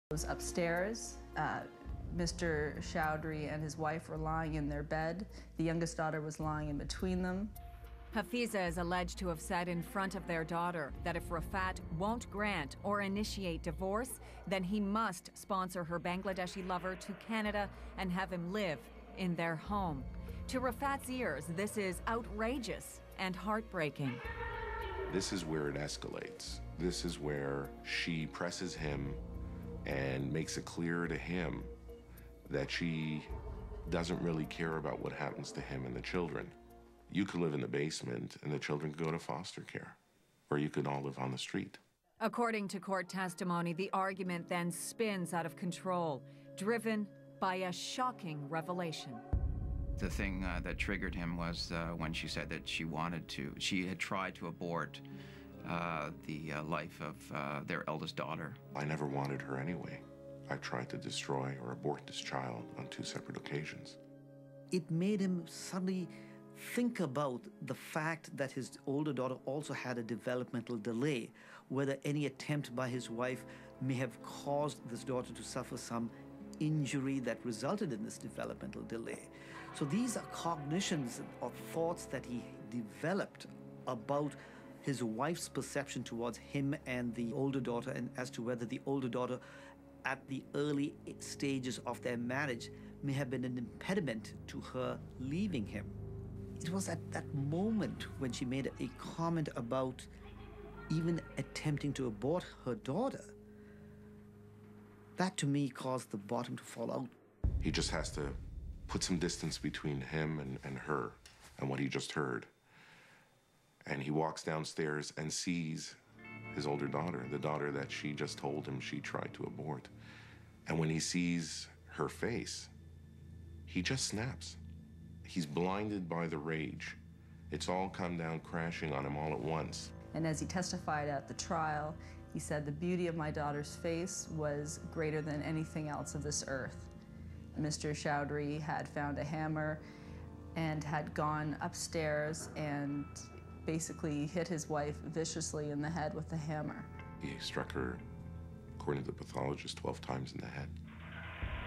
Was upstairs. Mr. Chowdhury and his wife were lying in their bed. The youngest daughter was lying in between them. Hafiza is alleged to have said in front of their daughter that if Rafat won't grant or initiate divorce, then he must sponsor her Bangladeshi lover to Canada and have him live in their home. To Rafat's ears, this is outrageous and heartbreaking. This is where it escalates. This is where she presses him and makes it clear to him that she doesn't really care about what happens to him and the children. You could live in the basement and the children could go to foster care, or you could all live on the street. According to court testimony, the argument then spins out of control, driven by a shocking revelation. The thing that triggered him was when she said that she had tried to abort the life of their eldest daughter. I never wanted her anyway. I tried to destroy or abort this child on 2 separate occasions. It made him suddenly think about the fact that his older daughter also had a developmental delay, whether any attempt by his wife may have caused this daughter to suffer some injury that resulted in this developmental delay. So these are cognitions or thoughts that he developed about his wife's perception towards him and the older daughter, and as to whether the older daughter at the early stages of their marriage may have been an impediment to her leaving him. It was at that moment when she made a comment about even attempting to abort her daughter. That to me caused the bottom to fall out. He just has to put some distance between him and her and what he just heard. And he walks downstairs and sees his older daughter, the daughter that she just told him she tried to abort. And when he sees her face, he just snaps. He's blinded by the rage. It's all come down crashing on him all at once. And as he testified at the trial, he said the beauty of my daughter's face was greater than anything else of this earth. Mr. Chowdhury had found a hammer and had gone upstairs and basically hit his wife viciously in the head with the hammer. He struck her, according to the pathologist, 12 times in the head.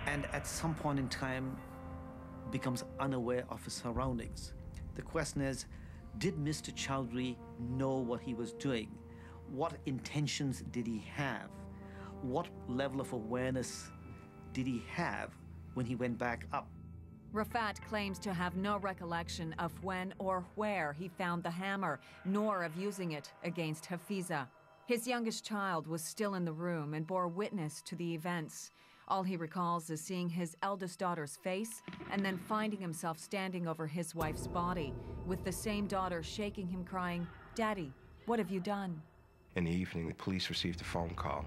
And at some point in time, becomes unaware of his surroundings. The question is, did Mr. Chowdhury know what he was doing? What intentions did he have? What level of awareness did he have when he went back up? Rafat claims to have no recollection of when or where he found the hammer, nor of using it against Hafiza. His youngest child was still in the room and bore witness to the events. All he recalls is seeing his eldest daughter's face and then finding himself standing over his wife's body, with the same daughter shaking him, crying, "Daddy, what have you done?" In the evening, the police received a phone call.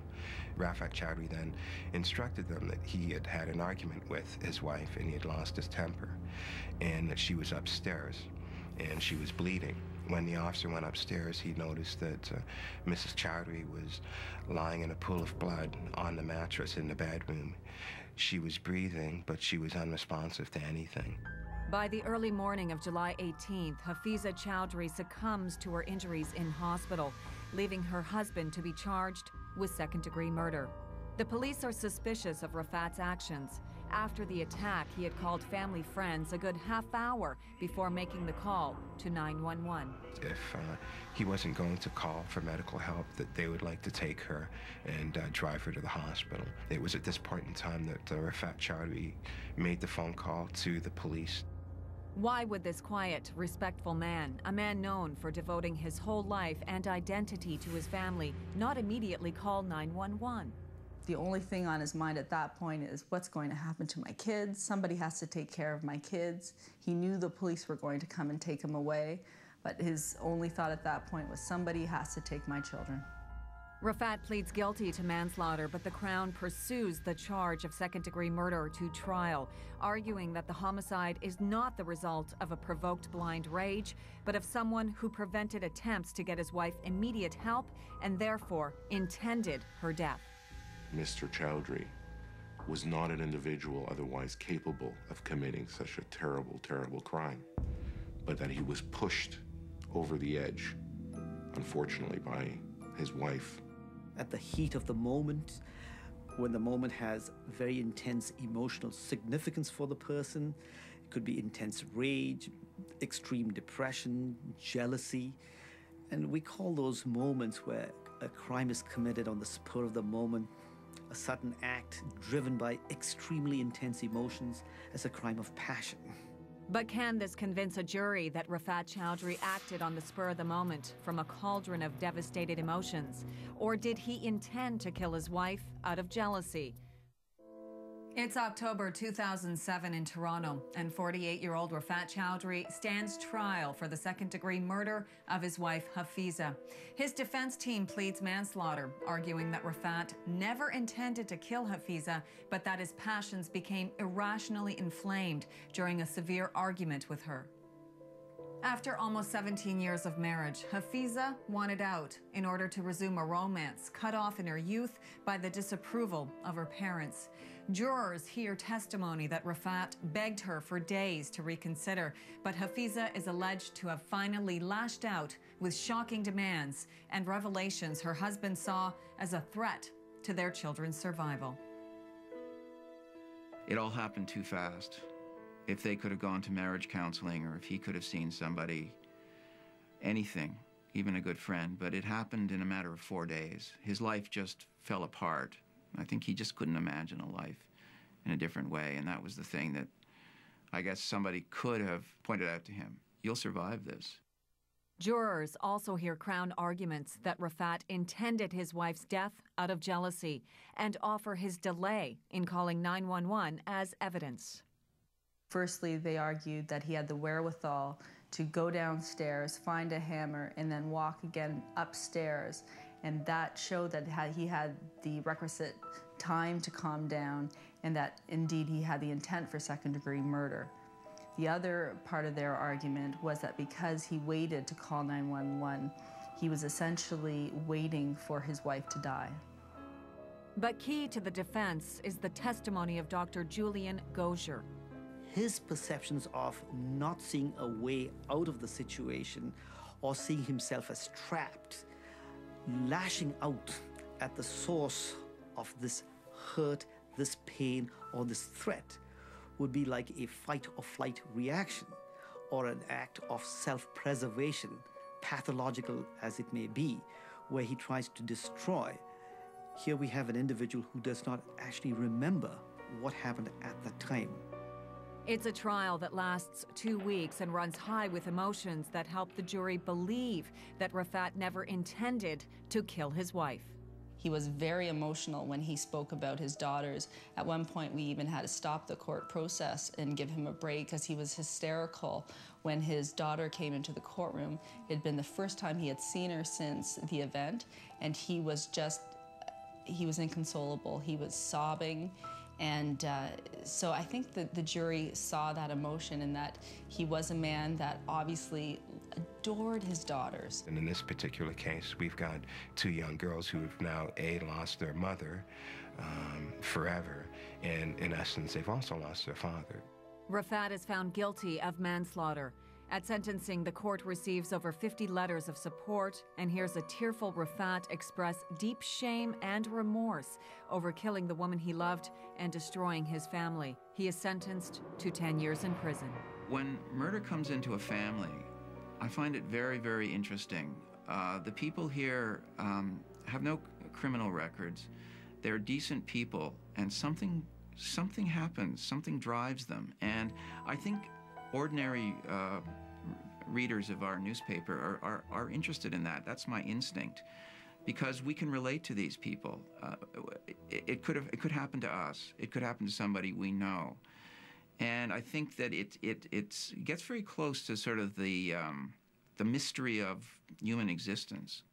Rafat Chowdhury then instructed them that he had had an argument with his wife and he had lost his temper, and that she was upstairs and she was bleeding. When the officer went upstairs, he noticed that Mrs. Chowdhury was lying in a pool of blood on the mattress in the bedroom. She was breathing, but she was unresponsive to anything. By the early morning of July 18th, Hafiza Chowdhury succumbs to her injuries in hospital, leaving her husband to be charged with second-degree murder. The police are suspicious of Rafat's actions. After the attack, he had called family friends a good half hour before making the call to 911. If he wasn't going to call for medical help, that they would like to take her and drive her to the hospital. It was at this point in time that Rafat Chowdhury made the phone call to the police. Why would this quiet, respectful man, a man known for devoting his whole life and identity to his family, not immediately call 911? The only thing on his mind at that point is, what's going to happen to my kids? Somebody has to take care of my kids. He knew the police were going to come and take him away, but his only thought at that point was, somebody has to take my children. Rafat pleads guilty to manslaughter, but the Crown pursues the charge of second-degree murder to trial, arguing that the homicide is not the result of a provoked blind rage, but of someone who prevented attempts to get his wife immediate help and therefore intended her death. Mr. Chowdhury was not an individual otherwise capable of committing such a terrible, terrible crime, but that he was pushed over the edge, unfortunately, by his wife. At the heat of the moment, when the moment has very intense emotional significance for the person. It could be intense rage, extreme depression, jealousy. And we call those moments where a crime is committed on the spur of the moment, a sudden act driven by extremely intense emotions, as a crime of passion. But can this convince a jury that Rafat Chowdhury acted on the spur of the moment from a cauldron of devastated emotions? Or did he intend to kill his wife out of jealousy? It's October 2007 in Toronto, and 48-year-old Rafat Chowdhury stands trial for the second-degree murder of his wife, Hafiza. His defense team pleads manslaughter, arguing that Rafat never intended to kill Hafiza, but that his passions became irrationally inflamed during a severe argument with her. After almost 17 years of marriage, Hafiza wanted out in order to resume a romance cut off in her youth by the disapproval of her parents. Jurors hear testimony that Rafat begged her for days to reconsider, but Hafiza is alleged to have finally lashed out with shocking demands and revelations her husband saw as a threat to their children's survival. It all happened too fast. If they could have gone to marriage counseling, or if he could have seen somebody, anything, even a good friend, but it happened in a matter of 4 days. His life just fell apart. I think he just couldn't imagine a life in a different way, and that was the thing that I guess somebody could have pointed out to him. You'll survive this. Jurors also hear Crown arguments that Rafat intended his wife's death out of jealousy and offer his delay in calling 911 as evidence. Firstly, they argued that he had the wherewithal to go downstairs, find a hammer, and then walk again upstairs. And that showed that he had the requisite time to calm down, and that indeed he had the intent for second-degree murder. The other part of their argument was that because he waited to call 911, he was essentially waiting for his wife to die. But key to the defense is the testimony of Dr. Julian Gosier. His perceptions of not seeing a way out of the situation or seeing himself as trapped, lashing out at the source of this hurt, this pain, or this threat would be like a fight or flight reaction or an act of self-preservation, pathological as it may be, where he tries to destroy. Here we have an individual who does not actually remember what happened at that time. It's a trial that lasts 2 weeks and runs high with emotions that help the jury believe that Rafat never intended to kill his wife. He was very emotional when he spoke about his daughters. At one point, we even had to stop the court process and give him a break because he was hysterical when his daughter came into the courtroom. It had been the first time he had seen her since the event, and he was inconsolable. He was sobbing. And so I think that the jury saw that emotion and that he was a man that obviously adored his daughters. And in this particular case, we've got 2 young girls who have now, A, lost their mother forever, and in essence, they've also lost their father. Rafat is found guilty of manslaughter. At sentencing, the court receives over 50 letters of support and hears a tearful Rafat express deep shame and remorse over killing the woman he loved and destroying his family. He is sentenced to 10 years in prison. When murder comes into a family, I find it very, very interesting. The people here have no criminal records. They're decent people, and something happens, something drives them. And I think ordinary readers of our newspaper are interested in that. That's my instinct, because we can relate to these people. It could happen to us. It could happen to somebody we know, and I think that it gets very close to sort of the mystery of human existence.